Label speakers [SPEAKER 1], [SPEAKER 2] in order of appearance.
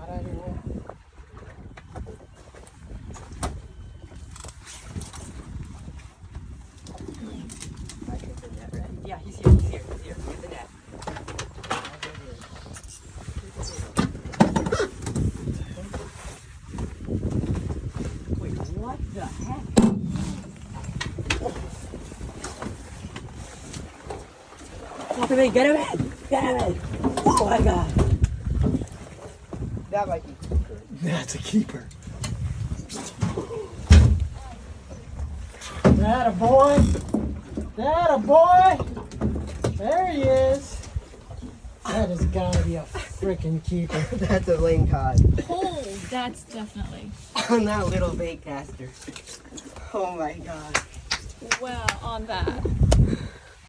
[SPEAKER 1] Not anymore.
[SPEAKER 2] I get the net ready. Yeah, he's here. He's here. He's here. Get the net. Wait, what the heck? Walk him in. Get him in. Get him in. Oh my God.
[SPEAKER 1] That might be.
[SPEAKER 3] That's a keeper.
[SPEAKER 1] That a boy. That a boy. There he is. That has got to be a freaking keeper.
[SPEAKER 2] That's a lane cod
[SPEAKER 4] Oh, that's definitely.
[SPEAKER 2] on that little bait caster. Oh my God.
[SPEAKER 4] Well, on that.